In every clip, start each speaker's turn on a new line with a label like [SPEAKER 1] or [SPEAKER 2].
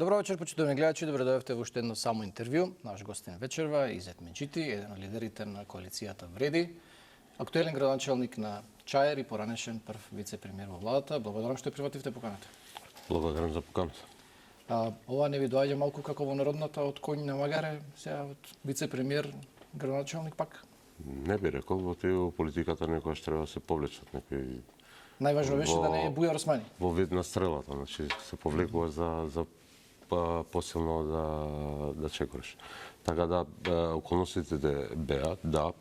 [SPEAKER 1] Добро вечер, почитувани гледачи, добре дојдовте во уште едно само интервју. Наш гостин вечерва Изет Меджити, еден од лидерите на коалицијата Вреди, актуелен градоначалник на Чаир и поранешен прв вице-премиер во владата. Благодарам што ја прифативте поканата.
[SPEAKER 2] Благодарам за поканата.
[SPEAKER 1] Ова не ви доаѓа малку како во народната од коњ на магаре, сега од вице-премиер, градоначалник пак?
[SPEAKER 2] Не би рекол, во политиката некојаш треба да се повлечат некои.
[SPEAKER 1] Најважно беше да не е Бујар Османи.
[SPEAKER 2] Во вид на стрелата, значи се повлекува за посилно да чекориш. Така да околностите беа, да,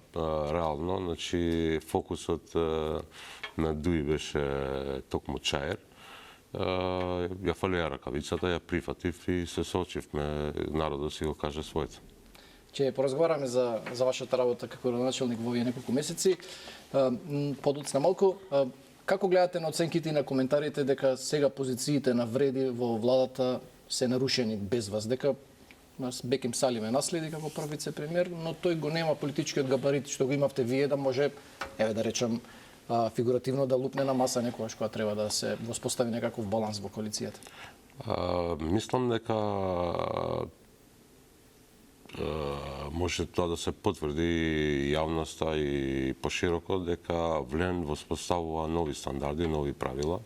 [SPEAKER 2] реално, значи фокусот на Дуи беше токму Чаир. Ја фалија ракавицата, ја прифатив и се соочивме, народот си го каже своето.
[SPEAKER 1] Ќе поразговараме за вашата работа како градоначалник во овие неколку месеци. Подоцна малку, како гледате на оценките и на коментарите дека сега позициите на Вреди во владата се нарушени без вас, дека Беким Салим наследи како прв вице-премиер, но тој го нема политичкиот габарит што го имавте вие да може, да речам, фигуративно да лупне на маса некогаш кога треба да се воспостави некаков баланс во коалицијата?
[SPEAKER 2] Мислам дека може тоа да се потврди јавноста и пошироко дека Влен воспоставува нови стандарди, нови правила,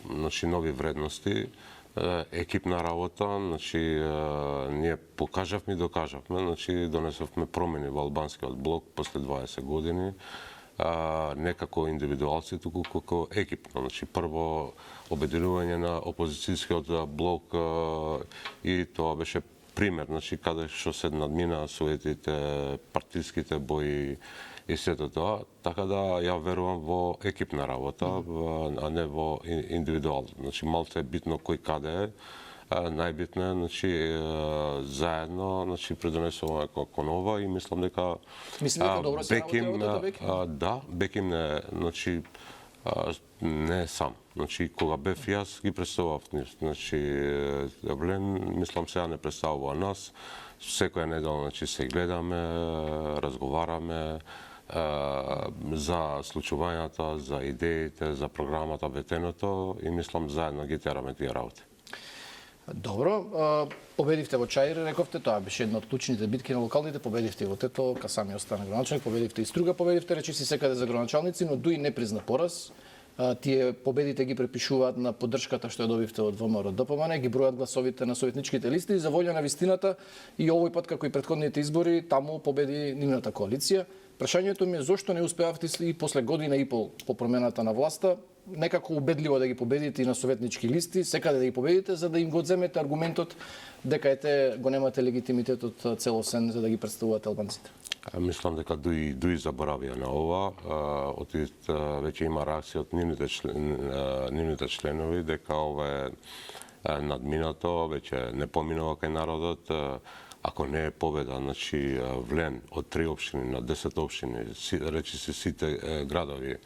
[SPEAKER 2] значи нови вредности, екипна работа, значи ние покажавме и докажавме, значи донесовме промени во албанскиот блок после 20 години, не како индивидуалци, туку како екипно. Значи прво обединување на опозицијскиот блок и тоа беше пример, значи каде што се надмина советите, партиските бои и сето тоа, така да ја верувам во екипна работа, а не во индивидуално. Значи малку е битно кој каде е, најбитно е, значи заедно, значи предонесуваме како нова и мислам дека
[SPEAKER 1] Беким,
[SPEAKER 2] да, Беким не, значи не е сам. Значи кога бев јас ги представував, значи Влен мислам сега не представува нас. Секоја недела значи се гледаме, разговараме за случувањата, за идеите, за програмата, ветеното и мислам заедно ги тераме тие работи.
[SPEAKER 1] Добро, победивте во Чаир, рековте, тоа беше една од клучните битки на локалните, победивте и во Тето, Касами остана градоначалник, победивте и Струга, победивте, речиси секаде за градоначалници, но Дуи не призна пораз. Тие победите ги препишуваат на поддршката што ја добивте од ВМРО ДПМН, ги бројат гласовите на советничките листи и за волја на вистината и овој пат како и претходните избори таму победи нивната коалиција. Прашањето ми е зошто не успеавте и после година и пол по промената на власта некако убедливо да ги победите и на советнички листи, секаде да ги победите за да им го одземете аргументот дека го немате легитимитетот целосен за да ги представувате албанците.
[SPEAKER 2] Мислам дека Дуи заборавија на ова. Веќе има реакција од нивните членови дека ова е надминато, веќе не поминува кај народот. Ако не е победа, значи Влен од 3 општини на 10 општини, речиси сите градови,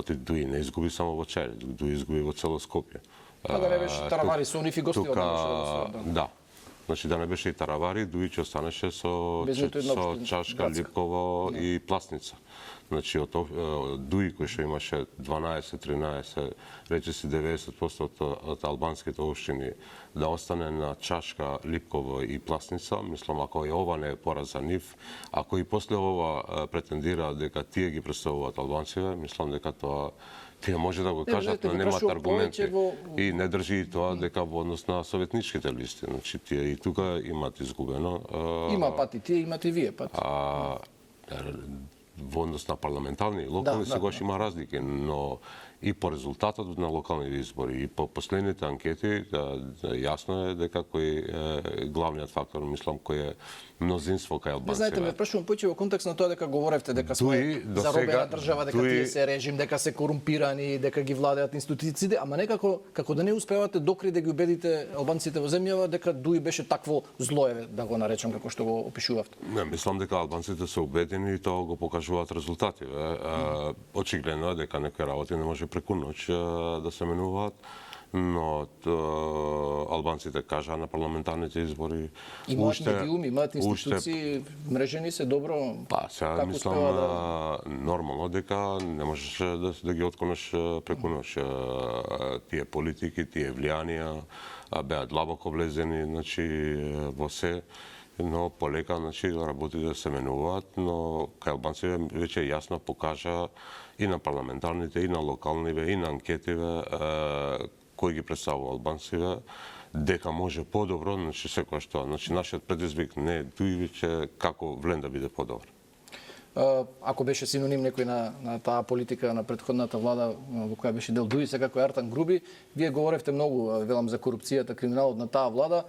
[SPEAKER 2] Дуи не изгуби само во Чаир, Дуи изгуби во цело Скопје.
[SPEAKER 1] Да не беше Таравари со нив и гостива
[SPEAKER 2] да. Значи да не беше и Таравари, Дуи ќе останеше со Чашка, Липково и Пласница. Значи од Дуи кој што имаше 12-13, речиси 90% од албанските општини да остане на Чашка, Липково и Пласница, мислам ако и ова не е пораз за нив, ако и после ова претендира дека тие ги представуваат албанците, мислам дека тоа тие може да го кажат, но немаат аргументи. И не држи и тоа дека во однос на советничките листи, значи тие и тука имаат изгубено.
[SPEAKER 1] Има пати тие, имате и вие пати.
[SPEAKER 2] Во однос на парламентарни и локални сегаш има разлики, но и по резултатот на локалните избори и по последните анкети јасно е дека кој е главниот фактор, мислам, кој е мнозинство кај албанците.
[SPEAKER 1] Знаете, ме прашувам поќе во контекст на тоа дека говоревте дека сме заробена држава, дека тие се режим, дека се корумпирани, дека ги владеат институциите, ама некако како да не успевате докри да ги убедите албанците во земјава дека Дуи беше такво злоеве, да го наречам како што го опишувавте.
[SPEAKER 2] Не, мислам дека албанците се убедени и тоа го покажуваат резултативе. Очигледно е дека некои работи не може преку ноќ да се менуваат. но албанците кажаа на парламентарните избори.
[SPEAKER 1] Имаат медиум, имаат институции, мрежени се добро.
[SPEAKER 2] Па, сега
[SPEAKER 1] како
[SPEAKER 2] мислам
[SPEAKER 1] успева
[SPEAKER 2] нормално дека не можеш да ги отконеш преку ноќ. Тие политики, тие влијанија беа длабоко влезени, значи во се, но полека, значи работите се менуваат, но кај албанците веќе јасно покажа и на парламентарните, и на локалниве, и на анкетиве кои ги представува албанците, дека може подобро, значи секој што, значи нашиот предизвик не е дуи веќе како влен да биде подобар.
[SPEAKER 1] Ако беше синоним некој на таа политика на претходната влада во која беше дел Дуи, секако Артан Груби, вие говоревте многу, велам, за корупцијата, криминалот на таа влада.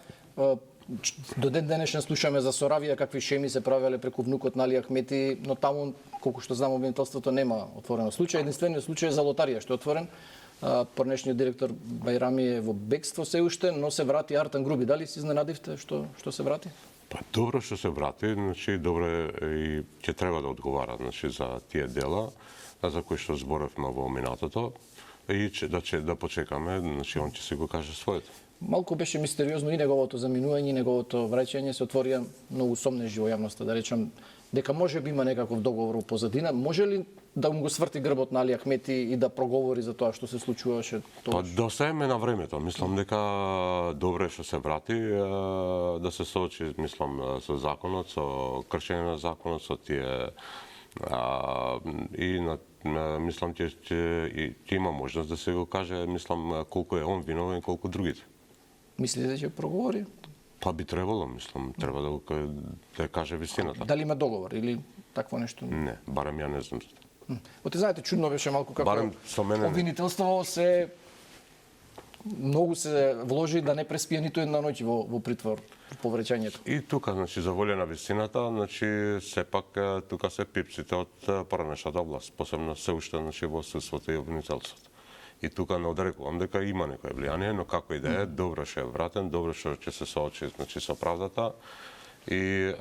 [SPEAKER 1] До ден денешен слушаме за Соравија, какви шеми се правеле преку внукот на Али Ахмети, но таму, колку што знам, обвинителството нема отворено случај. Единствениот случај е за лотарија што е отворен. Порнешниот директор Бајрами е во бегство се уште, но се врати Артан Груби. Дали се изненадивте што се врати?
[SPEAKER 2] Па добро што се врати, значи добро и ќе треба да одговара, значи за тие дела за кои што зборевме во минатото и да почекаме, значи он ќе си го каже своето.
[SPEAKER 1] Малку беше мистериозно и неговото заминување, и неговото враќање, се отворија многу сомнежи во јавноста, да речам дека може би има некаков договор во позадина. Може ли да му го сврти грбот на Али Ахмети и да проговори за тоа што се случуваше
[SPEAKER 2] Па
[SPEAKER 1] тоа?
[SPEAKER 2] достаеме на времето. Мислам дека добре што се врати да се соочи, мислам, со законот, со кршење на законот, со тие и мислам ќе има можност да се го каже, мислам, колку е он виновен, колку другите.
[SPEAKER 1] Мислите дека ќе проговори?
[SPEAKER 2] Па би требало, мислам, треба да каже вистината.
[SPEAKER 1] Дали има договор или такво нешто?
[SPEAKER 2] Не, барем ја не знам.
[SPEAKER 1] Оте знаете, чудно беше малку како
[SPEAKER 2] Барем со мене не.
[SPEAKER 1] обвинителство се многу се вложи да не преспие ниту една ноќ во притвор по врачањето.
[SPEAKER 2] И тука, значи, за волја на вистината, значи, сепак тука се пипците од поранешната власт, посебно се уште, значи, во судството и обвинителството. И тука не одрекувам дека има некој влијание, но како и да е, добро што е вратен, добро што ќе се соочи, значи, со правдата и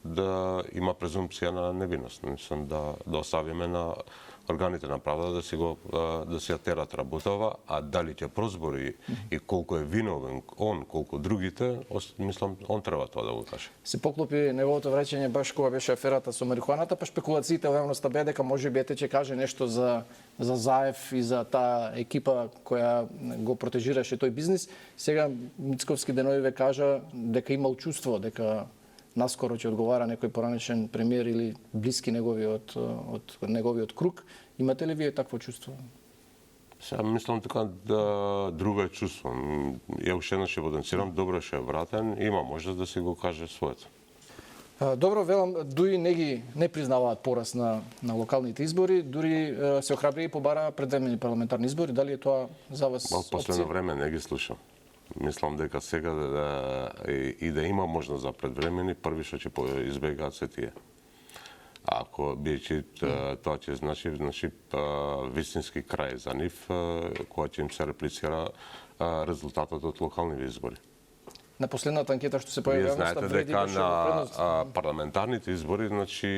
[SPEAKER 2] да има презумпција на невиност. Мислам да оставиме на органите на правда да си ја терат работава, а дали ќе прозбори и колку е виновен он, колку другите, мислам, он треба тоа да го каже.
[SPEAKER 1] Се поклопи неговото враќање баш кога беше аферата со марихуаната, па шпекулациите во јавноста беа дека можеби ете ќе каже нешто за Заев и за таа екипа која го протежираше тој бизнис. Сега Мицковски деновиве кажа дека имал чувство дека наскоро ќе одговара некој поранешен премиер или блиски неговиот круг. Имате ли вие такво чувство?
[SPEAKER 2] Сега мислам така да друго е чувство. Ја уште еднаш ќе потенцирам, добро што е вратен, има можност да си го каже своето.
[SPEAKER 1] Добро, велам, дуи не признаваат пораз на локалните избори, дури се охрабри и побара предвремени парламентарни избори. Дали е тоа за вас опција?
[SPEAKER 2] Последно време не ги слушам. Мислам дека сега и да има можност за предвремени, први што ќе избегаат се тие. Ако бијќи тоа ќе значи вистински крај за нив, кога ќе им се реплицира резултатот од локалните избори.
[SPEAKER 1] На последната анкета што се појави
[SPEAKER 2] Вие
[SPEAKER 1] јавноста,
[SPEAKER 2] знаете
[SPEAKER 1] Бреди
[SPEAKER 2] дека
[SPEAKER 1] беше во предност.
[SPEAKER 2] на парламентарните избори, значи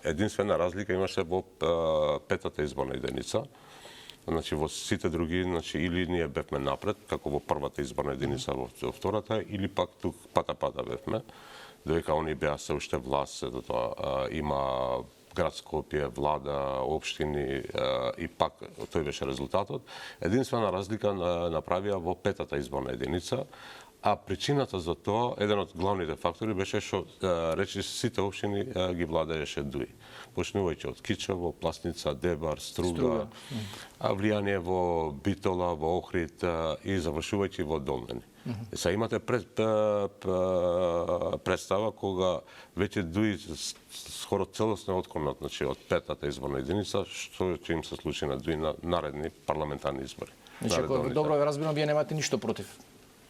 [SPEAKER 2] единствена разлика имаше во петата изборна единица. Значи во сите други, значи или ние бевме напред, како во првата изборна единица, во втората, или пак тук пата бевме. Додека они беа се уште власт, тоа има град Скопје, влада, општини и пак тој беше резултатот. Единствена разлика направија во петата изборна единица, а причината за тоа, еден од главните фактори беше што речи сите општини ги владееше Дуи. Почнувајќи од Кичево, Пласница, Дебар, Струга, влијание во Битола, во Охрид и завршувајќи во Долмени. Сега имате представа кога веќе Дуи скоро целосно отконат, значи од петата изборна единица, што ќе им се случи на Дуи на наредни парламентарни избори.
[SPEAKER 1] Значи, ако добро ве разбирам, вие немате ништо против.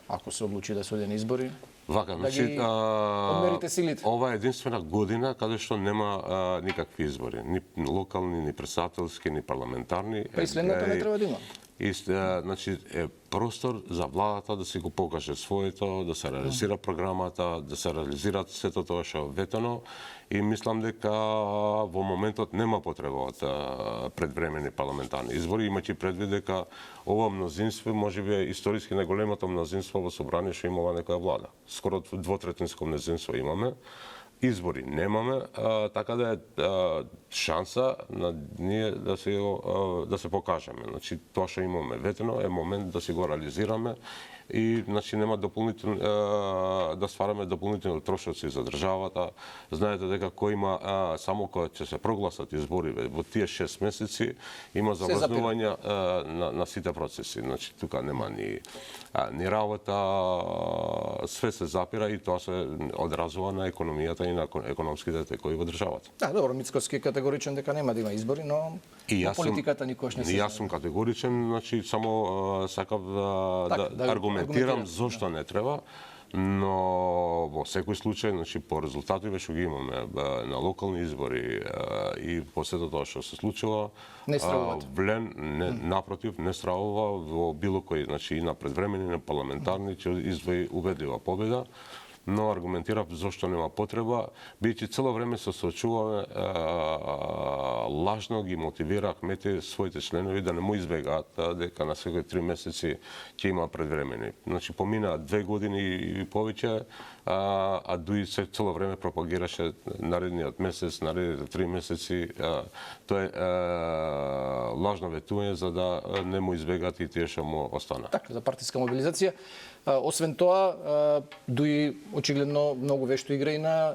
[SPEAKER 1] Ако се одлучи да се одени избори,
[SPEAKER 2] вака,
[SPEAKER 1] да ги одмерите силите.
[SPEAKER 2] Ова е единствена година каде што нема никакви избори, ни локални, ни претседателски, ни парламентарни.
[SPEAKER 1] Па и следната не треба да има.
[SPEAKER 2] значи е простор за владата да си го покаже своето, да се реализира програмата, да се реализира сето тоа што е ветено и мислам дека во моментот нема потреба од предвремени парламентарни избори, имајќи предвид дека ова мнозинство можеби е историски најголемото мнозинство во собрание што имала некоја влада. Скоро двотретинско мнозинство имаме. Избори немаме, така да е шанса на ние да се покажеме. Значи тоа што имаме ветено е момент да си го реализираме и значи нема дополнително да ствараме дополнителни трошоци за државата. Знаете дека кој има само кога ќе се прогласат избори во тие 6 месеци има заврзнување на сите процеси. Значи тука нема ни работа, све се запира и тоа се одразува на економијата и на економските текови во државата.
[SPEAKER 1] Да, добро, Мицкоски е категоричен дека нема да има избори, но политиката никош не се.
[SPEAKER 2] Јас сум категоричен, значи само сакав да аргументирам зошто не треба, но во секој случај, значи по резултативе што ги имаме на локални избори и по сето тоа што се случува,
[SPEAKER 1] не стравувате.
[SPEAKER 2] Влен напротив не стравува во било кој, значи и на предвремени, на парламентарни ќе извои убедлива победа. Но аргументирав зошто нема потреба, бидејќи цело време се соочуваме лажно ги мотивира Ахмети своите членови да не му избегаат дека на секои 3 месеци ќе има предвремени. Значи поминаа 2 години и повеќе, а Дуи се цело време пропагираше наредниот месец, наредните 3 месеци. Тоа е лажно ветување за да не му избегаат и тие што му остана.
[SPEAKER 1] Така, за партиска мобилизација. Освен тоа, Дуи очигледно многу вешто игра и на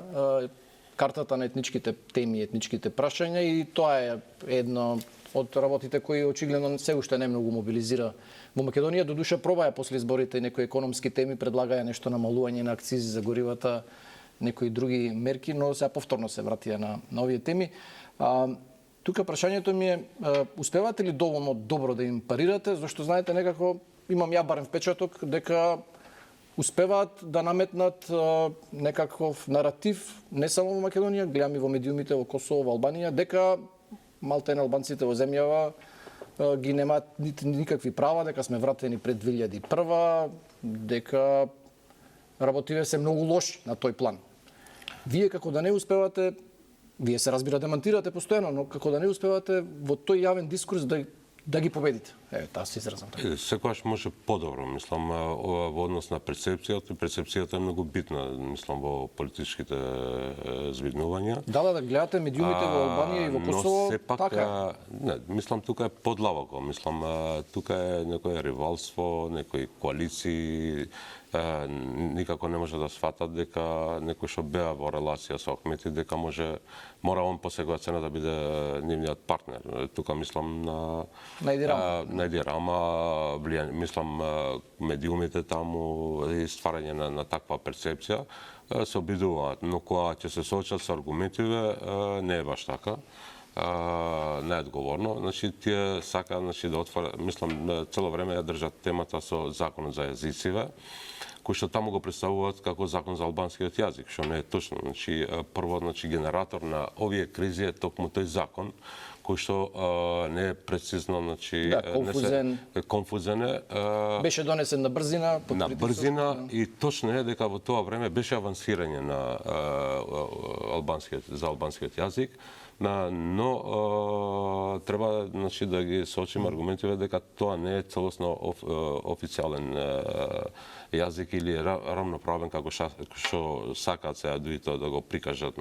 [SPEAKER 1] картата на етничките теми, етничките прашања и тоа е едно од работите кои очигледно се уште не многу мобилизира во Македонија. До душа пробаја после изборите некои економски теми, предлагаја нешто намалување на акцизи за горивата, некои други мерки, но сега повторно се вратија на овие теми. Тука прашањето ми е, успевате ли доволно добро да им парирате, зашто знаете некако имам ја барем впечаток дека успеваат да наметнат некаков наратив не само во Македонија, гледам и во медиумите во Косово, во Албанија, дека малтене албанците во земјава ги немаат никакви права, дека сме вратени пред 2001, дека работиве се многу лоши на тој план. Вие како да не успевате, вие се разбира демантирате постојано, но како да не успевате во тој јавен дискурс да ги победите. Таа се изразам така.
[SPEAKER 2] Секогаш може подобро, мислам, во однос на перцепцијата. Перцепцијата е многу битна, мислам, во политичките звиднувања.
[SPEAKER 1] Да, гледате медиумите во Албанија и во Косово,
[SPEAKER 2] но сепак,
[SPEAKER 1] така.
[SPEAKER 2] Не, мислам, тука е подлабоко. Мислам, тука е некој ривалство, некои коалиции, никако не може да сватат дека некој што беа во релација со Ахмети, дека мора он по секоја цена да биде нивниот партнер. Тука мислам на Најдир, ама влијање, мислам медиумите таму и стварање на таква перцепција се обидуваат, но кога ќе се соочат со аргументиве не е баш така. Неодговорно. Значи тие сака да отвора, мислам цело време ја држат темата со законот за јазициве, кој што таму го представуваат како закон за албанскиот јазик, што не е точно. Значи прво генератор на овие кризи е токму тој закон кој што не е прецизно, значи конфузен е.
[SPEAKER 1] Беше донесен на брзина,
[SPEAKER 2] на брзина и точно е дека во тоа време беше авансирање на албанскиот јазик, но треба да ги соочиме аргументиве дека тоа не е целосно официјален јазик или рамноправен како што сакаат сега Дуито да го прикажат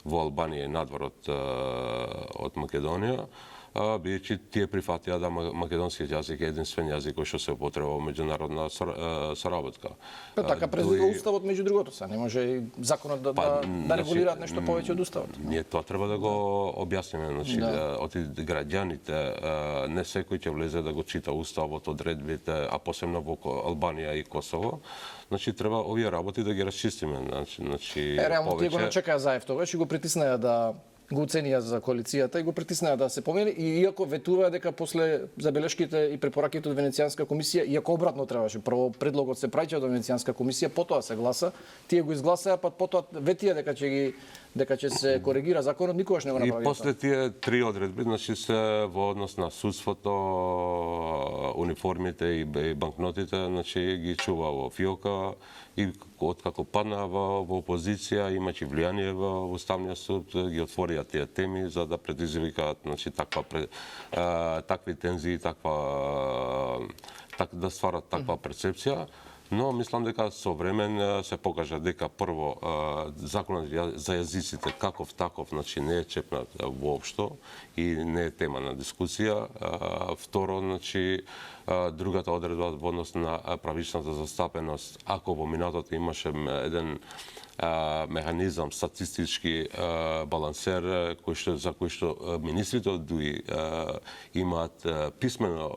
[SPEAKER 2] во Албанија и надвор од Македонија, бидејќи тие прифатија да македонскиот јазик е единствен јазик кој што се употреба во меѓународна соработка.
[SPEAKER 1] Така предвидува уставот меѓу другото, са не може и законот да регулираат нешто повеќе од уставот.
[SPEAKER 2] Ние тоа треба да го објасниме, од граѓаните не секој ќе влезе да го чита уставот, одредбите, а посебно во Албанија и Косово. Значи треба овие работи да ги расчистиме,
[SPEAKER 1] реално тие го начекаа Заев тогаш и го притиснаа да го оценија за коалицијата и го притиснаа да се помени, и иако ветуваа дека после забелешките и препораките од Венецијанска комисија, иако обратно требаше, прво предлогот се праќа од Венецијанска комисија, потоа се гласа, тие го изгласаа, па потоа ветија дека ќе ги дека ќе се коригира законот, никогаш не го
[SPEAKER 2] И
[SPEAKER 1] направи.
[SPEAKER 2] после тие три одредби, значи се во однос на судството, униформите и банкнотите, значи ги чува во фиока и откако падна во опозиција, имачи влијание во Уставниот суд, ги отворија тие теми за да предизвикаат, значи такви тензии, да стварат таква перцепција. Но мислам дека со време се покажа дека прво законот за јазиците каков таков, значи не е чепнат воопшто и не е тема на дискусија. Второ, значи другата одредба во однос на правичната застапеност, ако во минатото имаше еден механизам статистички балансер за кој што министрите од ДУИ имаат писмено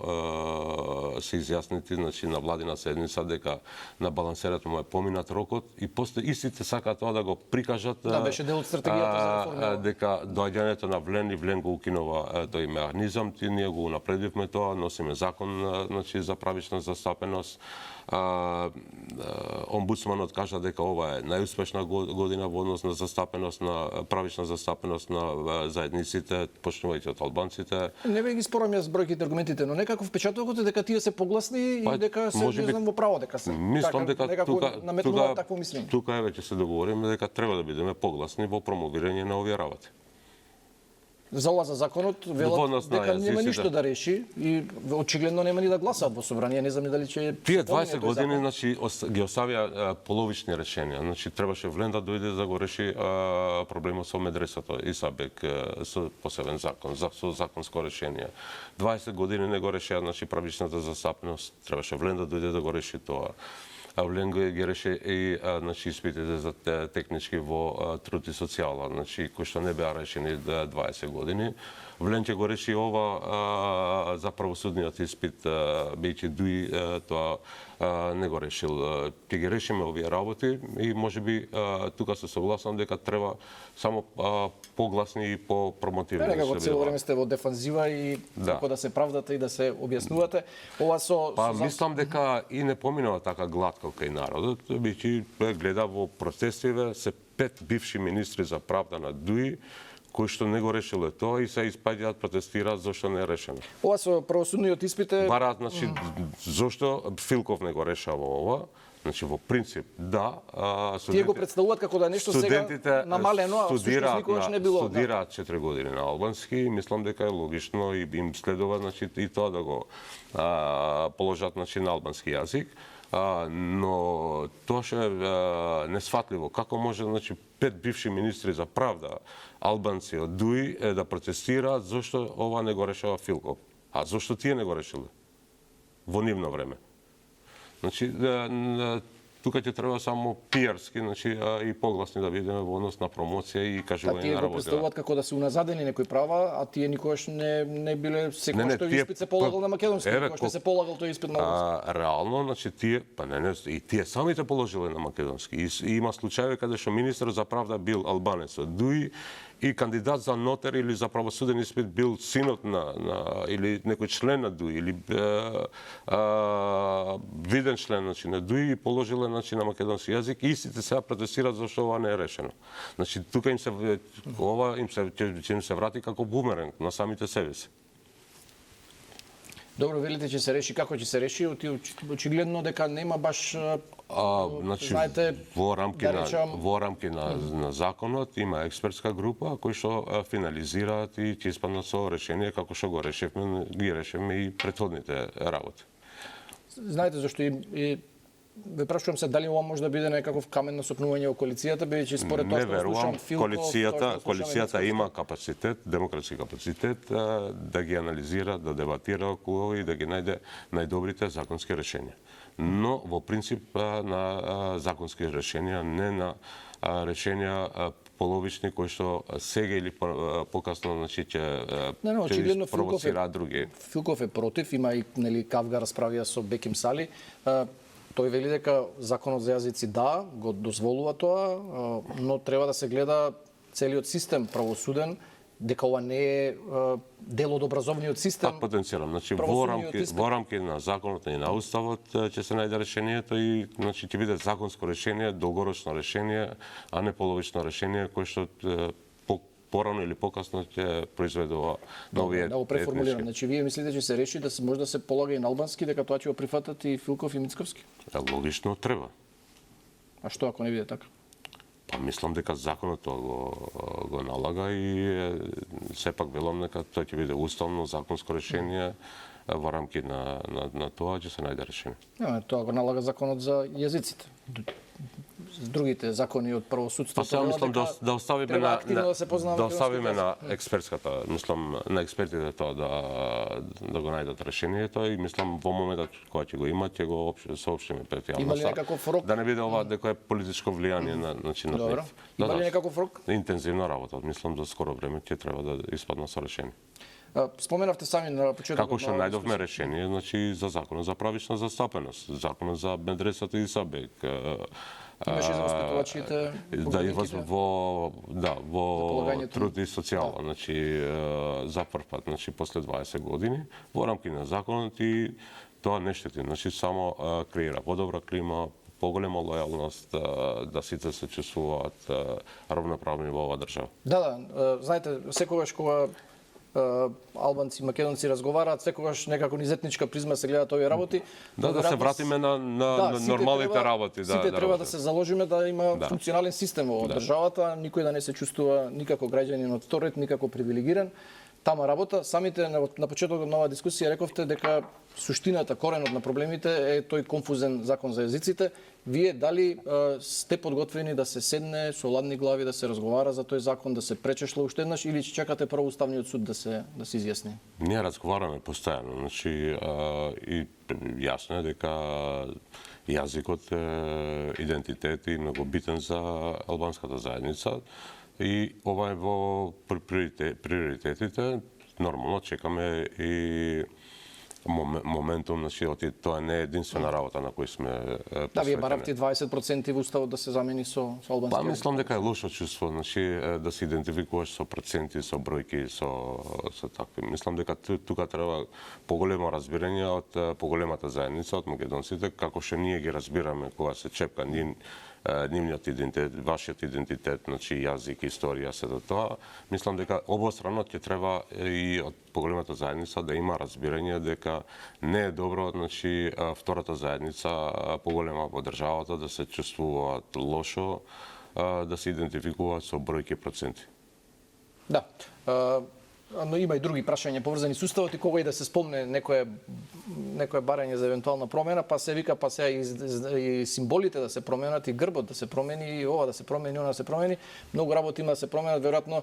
[SPEAKER 2] се изјаснити, значи на владина седница дека на балансерот му е поминат рокот и после истите сакаат тоа да го прикажат
[SPEAKER 1] беше дел од стратегијата за реформа.
[SPEAKER 2] дека доаѓањето на Влен и Влен го укинува тој механизам, ние го унапредивме тоа, носиме закон значи за правична застапеност. Омбудсманот кажа дека ова е најуспешна година во однос на застапеност, на правична застапеност на заедниците, почнувајќи од албанците.
[SPEAKER 1] Не ве ги спорам јас бројките аргументите, но некако впечатокот е дека тие се погласни и дека се не знам во право дека се.
[SPEAKER 2] Мислам дека
[SPEAKER 1] наметнува такво мислење.
[SPEAKER 2] Тука е веќе се договориме дека треба да бидеме погласни во промовирање на овие работи.
[SPEAKER 1] За ова за законот велат дека нема ништо да реши и очигледно нема ни да гласаат во собрание, не знам ни дали ќе
[SPEAKER 2] тие 20 години значи ги оставија половични решенија. Значи требаше Влен да дојде да го реши проблемот со медресото Исабек со посебен закон, со законско решение. 20 години не го решија значи правичната застапеност, требаше Влен да дојде да го реши тоа. Влен ги реше и значи испитите за технички во труд и социјала, значи кои што не беа решени 20 години. Влен ќе го реши ова за правосудниот испит, бејќи ДУИ тоа не го решил. Ќе ги решиме овие работи и можеби тука се согласам дека треба само погласни и попромотивни.
[SPEAKER 1] Некако цело време сте во дефанзива и како да се правдате и да се објаснувате. Ова
[SPEAKER 2] мислам дека и не поминува така глатко кај народот, бидејќи гледа во протестиве се 5 бивши министри за правда на ДУИ кои што не го решиле тоа и се испаѓаат, протестираат зашто не е решено.
[SPEAKER 1] Ова со правосудниот испит е
[SPEAKER 2] бараат, значи зошто Филков не го решава ова? Значи во принцип да,
[SPEAKER 1] тие го представуваат како да е нешто сега намалено, а всушност никогаш не било.
[SPEAKER 2] Студираат 4 години на албански и мислам дека е логично и им следува значи и тоа да го положат значи на албански јазик. Но тоа ше несфатливо. Како може значи 5 бивши министри за правда албанци од ДУИ да протестираат зашто ова не го решава Филков? А зашто тие не го решиле во нивно време? Значи тука ќе треба само пиарски, значи и погласни да бидеме во однос на промоција и кажување на работа.
[SPEAKER 1] Тие го представуваат како да се уназадени некои права, а тие никогаш не биле секој што испит се полагал на македонски, никогаш се полагал тој испит на албански.
[SPEAKER 2] Реално, значи тие, и тие самите положиле на македонски. И има случаи каде што министер за правда бил албанец од ДУИ и кандидат за нотар или за правосуден испит бил синот или некој член на ДУИ или виден член значи, на ДУИ и положиле значи, на македонски јазик и истите сега протестираат зашто ова не е решено. Значи тука ќе им се врати како бумеранг на самите себе си.
[SPEAKER 1] Добро, велите ќе се реши, како ќе се реши, очигледно дека нема баш
[SPEAKER 2] значи
[SPEAKER 1] знаете,
[SPEAKER 2] во рамки на законот има експертска група кои што финализираат и ќе испаднат со решение како што го решивме и претходните работи.
[SPEAKER 1] Знаете зашто и ве прашувам се дали ова може да биде некаков камен на сопнување во коалицијата, бидејќи според тоа што слушам Филков,
[SPEAKER 2] коалицијата има капацитет, демократски капацитет да ги анализира, да дебатира околу и да ги најде најдобрите законски решенија. Но во принцип на законски решенија, не на решенија половични кои што сега или покасно значи ќе провоцираат други.
[SPEAKER 1] Филков е против, има и кавга расправија со Беким Сали. Тој вели дека законот за јазици го дозволува тоа, но треба да се гледа целиот систем правосуден дека ова не е дел од образовниот систем.
[SPEAKER 2] Пак потенцирам, значи
[SPEAKER 1] правосудниот испит.
[SPEAKER 2] во рамки на законот и на уставот ќе се најде решението и значи ќе биде законско решение, долгорочно решение, а не половично решение кој што порано или покасно ќе произведува нови
[SPEAKER 1] Да го преформулирам. Значи вие мислите че се реши да се може да се полага и на албански, дека тоа ќе го прифатат и Филков и Мицковски?
[SPEAKER 2] Логично треба.
[SPEAKER 1] А што ако не биде така?
[SPEAKER 2] Па мислам дека законот тоа го налага и сепак велам дека тоа ќе биде уставно законско решение во рамки на тоа ќе се најде решение.
[SPEAKER 1] Тоа го налага законот за јазиците. Другите закони од правосудството.
[SPEAKER 2] Па сега мислам да оставиме на експертската, мислам на експертите тоа да го најдат решението и мислам во моментот кога ќе го имат ќе го соопштиме пред јавноста.
[SPEAKER 1] Има ли некаков рок?
[SPEAKER 2] Да не биде ова дека е политичко влијание на
[SPEAKER 1] Добро. Има ли некаков рок?
[SPEAKER 2] Интензивна работа, мислам за скоро време ќе треба да испадна со решение.
[SPEAKER 1] Споменавте сами на почетокот.
[SPEAKER 2] Како што најдовме решение, значи за законот за правична застапеност, законот за медресата и Сабек.
[SPEAKER 1] Имаше за воспитувачите,
[SPEAKER 2] во труд и социјално, значи за прв пат, значи после 20 години во рамки на законот и тоа не штети, значи само креира подобра клима, поголема лојалност, да сите се чувствуваат равноправни во оваа држава.
[SPEAKER 1] Да, знаете, секогаш кога албанци, македонци разговараат, секогаш некако низ етничка призма се гледаат овие работи.
[SPEAKER 2] Да се вратиме на нормалните работи.
[SPEAKER 1] Сите треба да се заложиме да има функционален систем во државата, никој да не се чувствува никако граѓанин од втор ред, никако привилегиран. Тама работа, самите на почетокот на оваа дискусија рековте дека суштината, коренот на проблемите е тој конфузен закон за јазиците. Вие дали сте подготвени да се седне со ладни глави, да се разговара за тој закон, да се пречешла уште еднаш или ќе чекате прво Уставниот суд да се изјасни?
[SPEAKER 2] Ние разговараме постојано, значи и јасно е дека јазикот е идентитет и многу битен за албанската заедница. И ова е во приоритетите. Нормално чекаме и моментум, значи тоа не е единствена работа на кој сме посветени.
[SPEAKER 1] Да, вие баравте 20% во уставот да се замени со албански.
[SPEAKER 2] Па мислам дека е лошо чувство, значи да се идентификуваш со проценти, со бројки, со такви. Мислам дека тука треба поголемо разбирање од поголемата заедница, од македонците, како што ние ги разбираме кога се чепка нивниот идентитет, вашиот идентитет, значи јазик, историја, се до тоа. Мислам дека обострано ќе треба и од поголемата заедница да има разбирање дека не е добро, значи втората заедница поголема во државата да се чувствуваат лошо, да се идентификуваат со бројки проценти.
[SPEAKER 1] Да. Но има и други прашања поврзани со уставот и кога и да се спомне некое барање за евентуална промена, па се вика, па се и символите да се променат, и грбот да се промени, и ова да се промени, она да се промени. Многу работи има да се променат, веројатно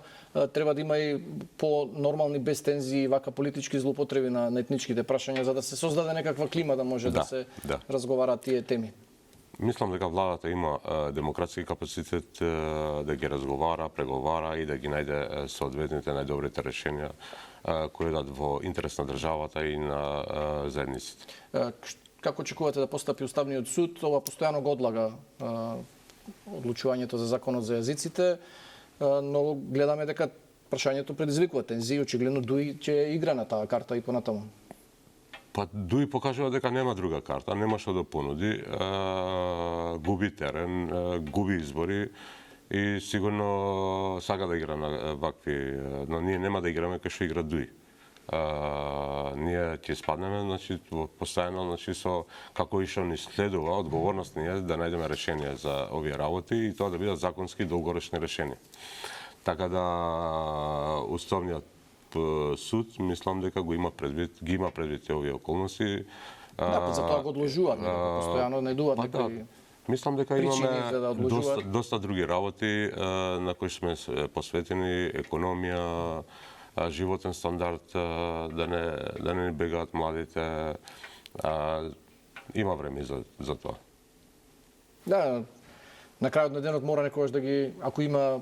[SPEAKER 1] треба да има и по-нормални, без тензии, вака политички злоупотреби на етничките прашања, за да се создаде некаква клима да може да се разговараат тие теми.
[SPEAKER 2] Мислам дека владата има демократски капацитет да ги разговара, преговара и да ги најде соодветните најдобрите решенија кои дадат во интерес на државата и на заедниците.
[SPEAKER 1] Како очекувате да постапи Уставниот суд? Ова постојано го одлага одлучувањето за законот за јазиците, но гледаме дека прашањето предизвикува тензии, очигледно Дуи ќе игра на таа карта и понатаму.
[SPEAKER 2] Па Дуи покажува дека нема друга карта, нема што да понуди, губи терен, губи избори и сигурно сака да игра на вакви, но ние нема да играме кај што игра Дуи. Ние ќе спаднеме, значи постојано, значи со како и што ни следува одговорност ние да најдеме решение за овие работи и тоа да бидат законски долгорочни решенија. Така да Уставниот суд, мислам дека ги има предвид овие околности.
[SPEAKER 1] Да, за тоа го одложуваат, постојано најдуваат некои.
[SPEAKER 2] Мислам дека имаме доста други работи на кои сме посветени, економија, животен стандард, да не бегаат младите. Има време за тоа.
[SPEAKER 1] Да, на крајот на денот мора некогаш да ги, ако има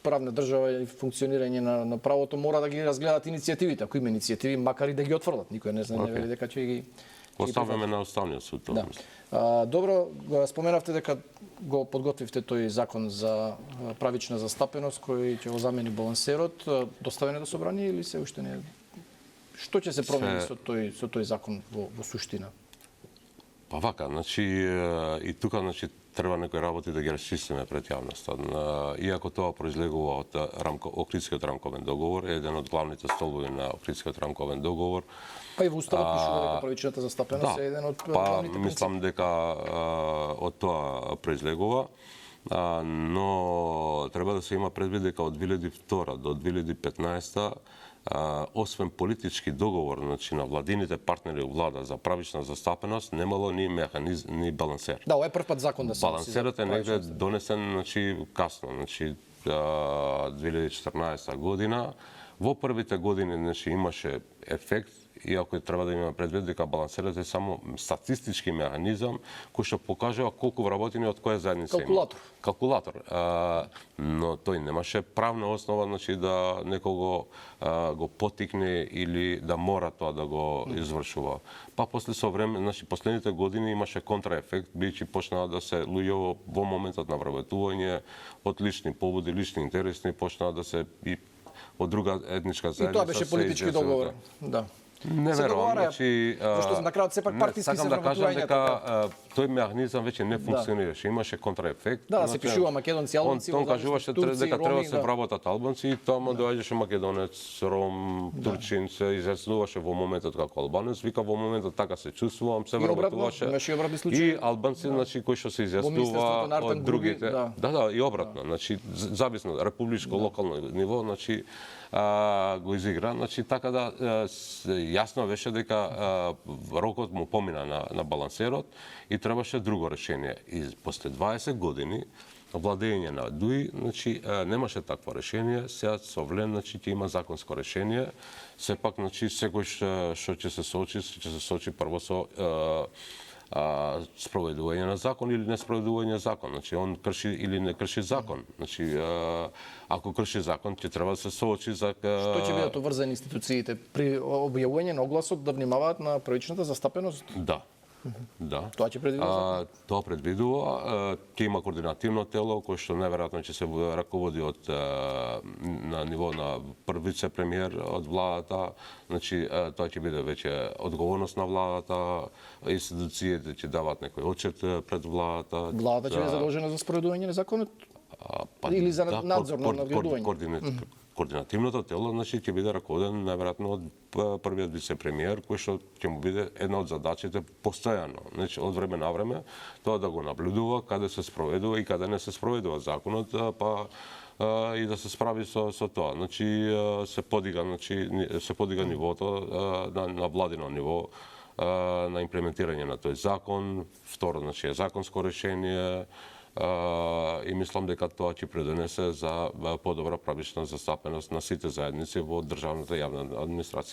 [SPEAKER 1] правна држава и функционирање на правото, мора да ги разгледат иницијативите. Ако има иницијативи, макар и да ги отфрлат, никој не знае, не вели дека ќе
[SPEAKER 2] Оставаме на Уставниот суд тоа.
[SPEAKER 1] Да. Добро, споменавте дека го подготвивте тој закон за правична застапеност кој ќе го замени балансерот. Доставен е до собрание или се уште не е? Што ќе се промени со тој закон во суштина?
[SPEAKER 2] Па вака, значи и тука значи треба некои работи да ги расчистиме пред јавноста. Иако тоа произлегува од Охридскиот рамковен договор, еден од главните столбови на Охридскиот рамковен договор.
[SPEAKER 1] Па и во уставот пишува дека правичната застапеност е еден од главните принципи.
[SPEAKER 2] Мислам дека од тоа произлегува, но треба да се има предвид дека од 2002 до 2015 освен политички договор, значи на владините партнери у влада за правична застапеност, немало ни механизм, ни балансер.
[SPEAKER 1] Да, ова е прв пат закон да се
[SPEAKER 2] балансерот е негде донесен, значи касно, значи 2014 година. Во првите години значи имаше ефект, иако треба да имаме предвид дека балансерот е само статистички механизам кој што покажува колку вработени од која заедница има. Калкулатор. Но тој немаше правна основа, значи да некого го потикне или да мора тоа да го извршува. Па после со време, значи последните години имаше контраефект, бидејќи почнаа да се луѓе во моментот на вработување од лични побуди, лични интересни, почнаа да се и од друга етничка заедница.
[SPEAKER 1] И тоа беше политички договор. Да.
[SPEAKER 2] Не верувам, значи
[SPEAKER 1] зашто на крајот сепак партиски се
[SPEAKER 2] да кажам
[SPEAKER 1] вработувањето.
[SPEAKER 2] дека тој механизам веќе не функционираше, имаше контраефект.
[SPEAKER 1] Да, се пишува македонци, албанци,
[SPEAKER 2] он кажуваше дека треба да се вработат албанци и тоа доаѓаше македонец, ром, турчин, се изјаснуваше во моментот како албанец, вика во моментот така се чувствувам, се вработуваше. И албанци, значи кои што се изјаснува од другите. Да, и обратно, значи зависно републичко, локално ниво, значи го изигра, значи така да јасно беше дека рокот му помина на балансерот и требаше друго решение. И после 20 години владење на ДУИ, значи немаше такво решение, сега со време значи ќе има законско решение. Сепак значи секој што ќе се соочи прво со спроведување на закон или не спроведување закон. Значи он крши или не крши закон. Значи ако крши закон ќе треба да се соочи за
[SPEAKER 1] Што ќе бидат обврзани институциите при објавување на огласот да внимаваат на правичната застапеност?
[SPEAKER 2] Да.
[SPEAKER 1] Тоа ќе предвидува?
[SPEAKER 2] Тоа предвидува. Ќе има координативно тело кој што најверојатно ќе се раководи од на ниво на прв вице-премиер од владата. Значи тоа ќе биде веќе одговорност на владата, институциите ќе даваат некој отчет пред владата.
[SPEAKER 1] Владата ќе е задолжена за спроведување на законот? Или за надзор на надгледување?
[SPEAKER 2] Координативното тело значи ќе биде раководен најверојатно од првиот вице-премиер кој што ќе му биде една од задачите постојано, значи од време на време тоа да го наблюдува каде се спроведува и каде не се спроведува законот, па и да се справи со тоа. Значи се подига нивото на владино ниво на имплементирање на тој закон. Второ, значи е законско решение. И мислам дека тоа ќе придонесе за подобра правична застапеност на сите заедници во државната јавна администрација.